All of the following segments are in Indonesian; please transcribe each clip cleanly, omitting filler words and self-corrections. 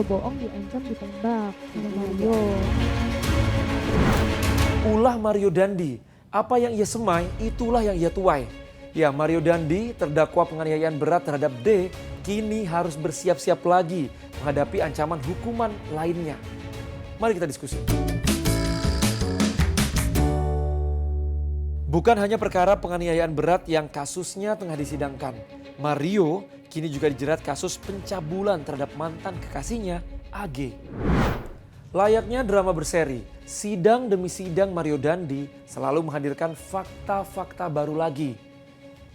bohong diancam ditembak sama Mario. Ulah Mario Dandi, apa yang ia semai, itulah yang ia tuai. Ya, Mario Dandi, terdakwa penganiayaan berat terhadap D, kini harus bersiap-siap lagi menghadapi ancaman hukuman lainnya. Mari kita diskusi. Bukan hanya perkara penganiayaan berat yang kasusnya tengah disidangkan. Mario kini juga dijerat kasus pencabulan terhadap mantan kekasihnya, AG. Layaknya drama berseri, sidang demi sidang Mario Dandi selalu menghadirkan fakta-fakta baru lagi.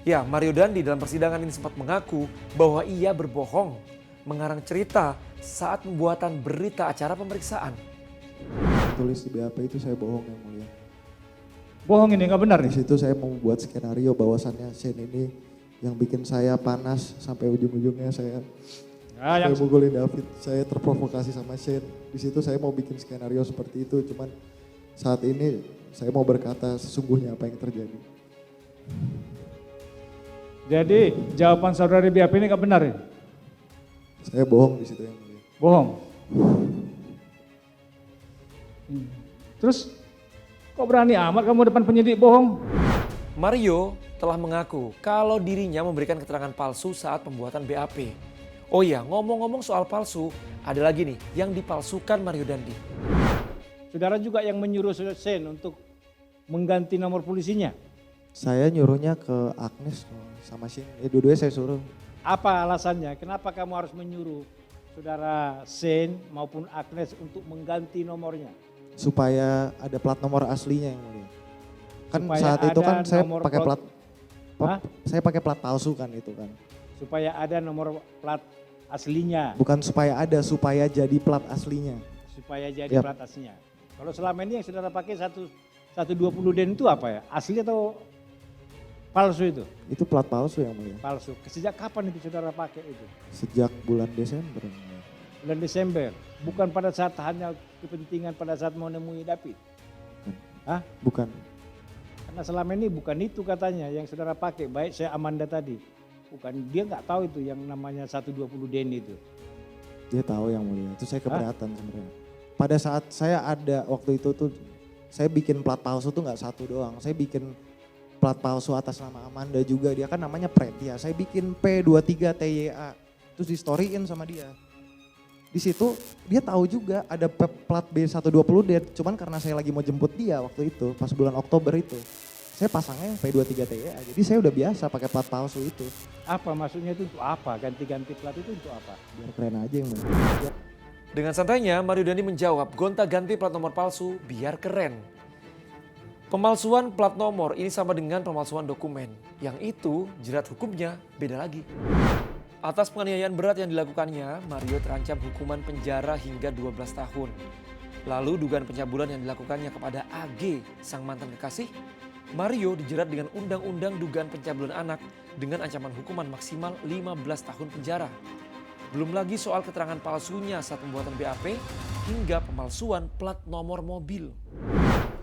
Ya, Mario Dandi dalam persidangan ini sempat mengaku bahwa ia berbohong, mengarang cerita saat pembuatan berita acara pemeriksaan. Tulis di BAP itu saya bohong yang mulia. Bohong ini nggak benar Di nih? situ saya mau membuat skenario bahwasannya Shane ini yang bikin saya panas sampai ujung-ujungnya saya mukulin David. Saya terprovokasi sama Shane. Di situ saya mau bikin skenario seperti itu. Cuman saat ini saya mau berkata sesungguhnya apa yang terjadi. Jadi jawaban saudara di BAP ini nggak benar ya? Saya bohong di situ yang mulia. Bohong. Terus kok berani amat kamu depan penyidik bohong? Mario telah mengaku kalau dirinya memberikan keterangan palsu saat pembuatan BAP. Oh iya, ngomong-ngomong soal palsu, ada lagi nih yang dipalsukan Mario Dandi. Saudara juga yang menyuruh Shane untuk mengganti nomor polisinya. Saya nyuruhnya ke Agnes sama Shane. Dua-duanya saya suruh. Apa alasannya? Kenapa kamu harus menyuruh saudara Shane maupun Agnes untuk mengganti nomornya? Supaya ada plat nomor aslinya yang mulia. Kan Supaya saat itu kan ada saya nomor pakai plat. Hah? Saya pakai plat palsu kan itu kan. Supaya ada nomor plat aslinya. Bukan supaya ada, supaya jadi plat aslinya. Supaya jadi Yap. plat aslinya. Kalau selama ini yang saudara pakai 120 den itu apa ya? Asli atau palsu itu? Itu plat palsu yang mulia. Palsu. Sejak kapan itu saudara pakai itu? Sejak bulan Desember yang mulia. Bulan Desember. Bukan pada saat hanya kepentingan pada saat mau nemui David. Hah? Bukan. Karena selama ini bukan itu katanya yang saudara pakai. Baik saya Amanda tadi. Bukan, dia nggak tahu itu yang namanya 120 den itu. Dia tahu yang mulia. Itu saya keberatan sebenarnya. Pada saat saya ada waktu itu tuh, saya bikin plat palsu tuh nggak satu doang. Saya bikin plat palsu atas nama Amanda juga. Dia kan namanya Pretia. Saya bikin P23TYA. Terus di storyin sama dia. Di situ dia tahu juga ada plat B120D. Cuman karena saya lagi mau jemput dia waktu itu, pas bulan Oktober itu. Saya pasangnya yang P23TYA. Jadi saya udah biasa pakai plat palsu itu. Apa maksudnya itu untuk apa? Ganti-ganti plat itu untuk apa? Biar keren aja yang mulia. Dengan santainya, Mario Dandi menjawab gonta-ganti plat nomor palsu biar keren. Pemalsuan plat nomor ini sama dengan pemalsuan dokumen. Yang itu jerat hukumnya beda lagi. Atas penganiayaan berat yang dilakukannya, Mario terancam hukuman penjara hingga 12 tahun. Lalu dugaan pencabulan yang dilakukannya kepada AG, sang mantan kekasih, Mario dijerat dengan Undang-Undang Dugaan Pencabulan Anak dengan ancaman hukuman maksimal 15 tahun penjara. Belum lagi soal keterangan palsunya saat pembuatan BAP hingga pemalsuan plat nomor mobil.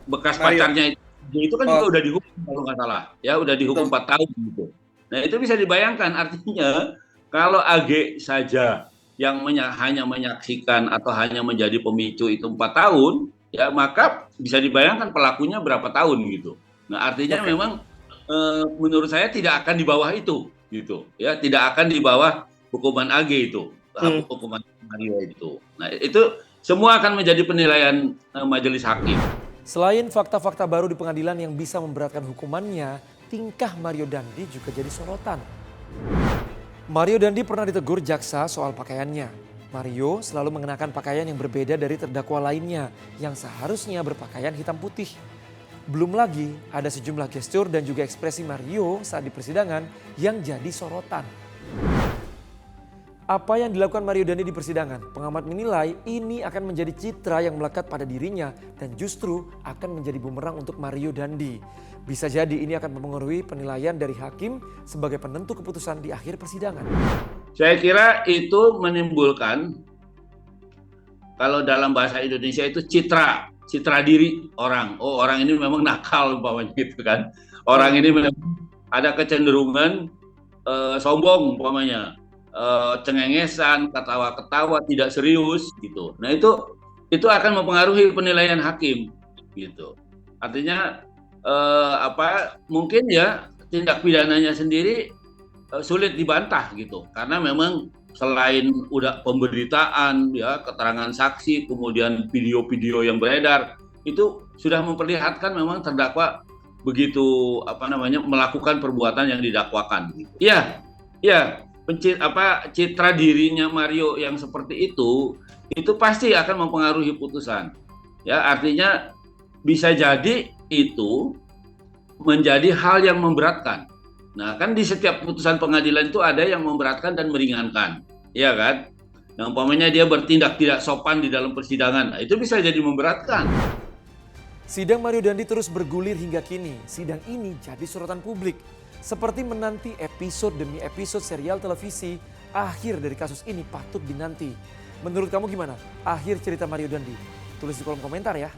Bekas pacarnya itu kan juga udah dihukum kalau nggak salah. Ya udah dihukum 4 tahun gitu. Nah itu bisa dibayangkan artinya kalau AG saja yang hanya menyaksikan atau hanya menjadi pemicu itu 4 tahun, ya maka bisa dibayangkan pelakunya berapa tahun gitu. Nah artinya memang menurut saya tidak akan di bawah itu gitu. Ya tidak akan di bawah hukuman AG itu, hukuman Mario itu. Nah itu semua akan menjadi penilaian majelis hakim. Selain fakta-fakta baru di pengadilan yang bisa memberatkan hukumannya, tingkah Mario Dandi juga jadi sorotan. Mario Dandi pernah ditegur jaksa soal pakaiannya. Mario selalu mengenakan pakaian yang berbeda dari terdakwa lainnya yang seharusnya berpakaian hitam putih. Belum lagi ada sejumlah gestur dan juga ekspresi Mario saat di persidangan yang jadi sorotan. Apa yang dilakukan Mario Dandi di persidangan? Pengamat menilai ini akan menjadi citra yang melekat pada dirinya dan justru akan menjadi bumerang untuk Mario Dandi. Bisa jadi ini akan mempengaruhi penilaian dari hakim sebagai penentu keputusan di akhir persidangan. Saya kira itu menimbulkan, kalau dalam bahasa Indonesia itu citra diri orang. Oh orang ini memang nakal umpamanya gitu kan. Orang ini memang ada kecenderungan sombong umpamanya. cengengesan, ketawa-ketawa, tidak serius gitu. Nah itu akan mempengaruhi penilaian hakim gitu. Artinya mungkin ya tindak pidananya sendiri sulit dibantah gitu, karena memang selain udah pemberitaan ya, keterangan saksi, kemudian video-video yang beredar itu sudah memperlihatkan memang terdakwa begitu melakukan perbuatan yang didakwakan gitu. Ya, citra dirinya Mario yang seperti itu pasti akan mempengaruhi putusan. Ya, artinya bisa jadi itu menjadi hal yang memberatkan. Nah, kan di setiap putusan pengadilan itu ada yang memberatkan dan meringankan, ya kan? Nah, umpamanya dia bertindak tidak sopan di dalam persidangan, nah, itu bisa jadi memberatkan. Sidang Mario Dandi terus bergulir hingga kini. Sidang ini jadi sorotan publik. Seperti menanti episode demi episode serial televisi, akhir dari kasus ini patut dinanti. Menurut kamu gimana? Akhir cerita Mario Dandi? Tulis di kolom komentar ya.